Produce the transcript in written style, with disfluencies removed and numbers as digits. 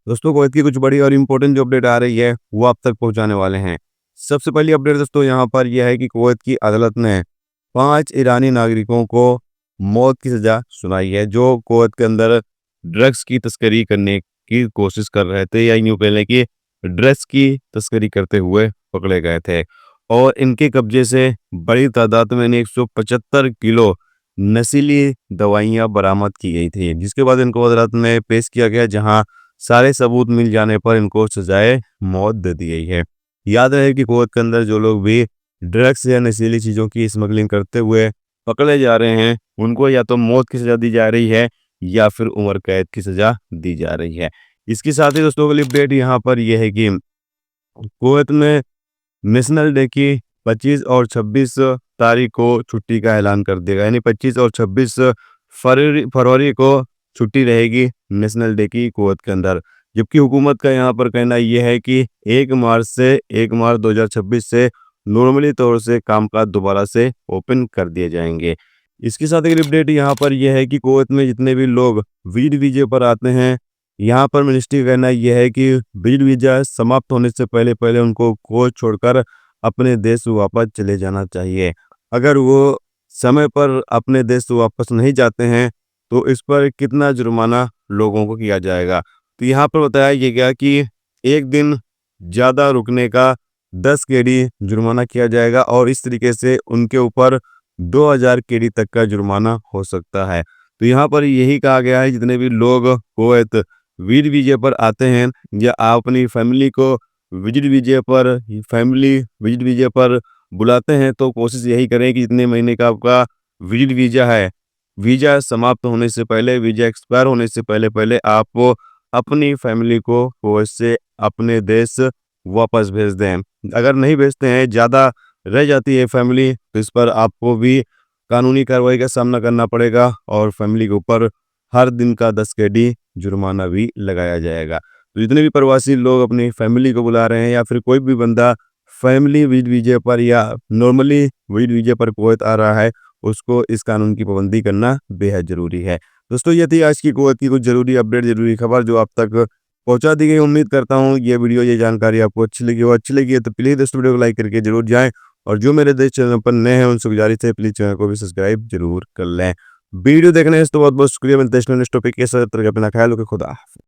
दोस्तों कुवैत की कुछ बड़ी और इम्पोर्टेंट जो अपडेट आ रही है वो आप तक पहुंचाने वाले हैं। सबसे पहली अपडेट दोस्तों यहाँ पर यह है कि कुवैत की अदालत ने 5 ईरानी नागरिकों को मौत की सज़ा सुनाई है जो कुवैत के अंदर ड्रग्स की तस्करी करने की कोशिश कर रहे थे, या यूँ कह लें कि ड्रग्स की तस्करी करते हुए पकड़े गए थे। और इनके कब्जे से बड़ी तादाद में 175 किलो नशीली दवाइयाँ बरामद की गई थी, जिसके बाद इनको अदालत में पेश किया गया, जहां सारे सबूत मिल जाने पर इनको सजाए मौत दे दी गई है। याद रहे कि कुवैत के अंदर जो लोग भी ड्रग्स या नशीली चीज़ों की स्मगलिंग करते हुए पकड़े जा रहे हैं, उनको या तो मौत की सज़ा दी जा रही है या फिर उम्र कैद की सज़ा दी जा रही है। इसके साथ ही दोस्तों अगली अपडेट यहाँ पर यह है कि कुवैत में नेशनल डे की 25 और 26 तारीख को छुट्टी का ऐलान कर दिया गया, यानी 25 और 26 फरवरी फरवरी को छुट्टी रहेगी नेशनल डे की कुवैत के अंदर। जबकि हुकूमत का यहाँ पर कहना यह है कि 1 मार्च 2026 से नॉर्मली तौर से कामकाज दोबारा से ओपन कर दिए जाएंगे। इसके साथ एक अपडेट यहाँ पर यह है कि कुवैत में जितने भी लोग विजिट वीजे पर आते हैं, यहाँ पर मिनिस्ट्री का कहना यह है कि विजिट वीजा समाप्त होने से पहले पहले उनको कुवैत छोड़कर अपने देश वापस चले जाना चाहिए। अगर वो समय पर अपने देश वापस नहीं जाते हैं तो इस पर कितना जुर्माना लोगों को किया जाएगा। तो यहाँ पर बताया ये गया कि एक दिन ज़्यादा रुकने का 10 केडी जुर्माना किया जाएगा और इस तरीके से उनके ऊपर 2000 केडी तक का जुर्माना हो सकता है। तो यहाँ पर यही कहा गया है, जितने भी लोग कुवैत विजिट वीजे पर आते हैं या आप अपनी फैमिली को फैमिली विजिट वीजे पर बुलाते हैं, तो कोशिश यही करें कि जितने महीने का आपका विजिट वीजा है, वीजा समाप्त होने से पहले, वीजा एक्सपायर होने से पहले पहले आप अपनी फैमिली को कुवैत से अपने देश वापस भेज दें। अगर नहीं भेजते हैं, ज़्यादा रह जाती है फैमिली, तो इस पर आपको भी कानूनी कार्रवाई का सामना करना पड़ेगा और फैमिली के ऊपर हर दिन का 10 केडी जुर्माना भी लगाया जाएगा। तो जितने भी प्रवासी लोग अपनी फैमिली को बुला रहे हैं या फिर कोई भी बंदा फैमिली विजिट वीजे पर या नॉर्मली विजिट वीजे पर कुवैत आ रहा है, उसको इस कानून की पाबंदी करना बेहद ज़रूरी है। दोस्तों ये थी आज की कुवैत की कुछ ज़रूरी अपडेट, ज़रूरी खबर जो आप तक पहुंचा दी गई। उम्मीद करता हूँ ये वीडियो, ये जानकारी आपको अच्छी लगी हो। अच्छी लगी है तो प्लीज़ इस वीडियो को लाइक करके जरूर जाएँ, और जो मेरे देश चैनल पर नए हैं उनसे गुजारिश है प्लीज़ चैनल को भी सब्सक्राइब जरूर कर लें। वीडियो देखने से तो बहुत बहुत शुक्रिया। मिलते हैं नेक्स्ट टॉपिक के साथ। अपना ख्याल रखें। खुदा हाफिज़।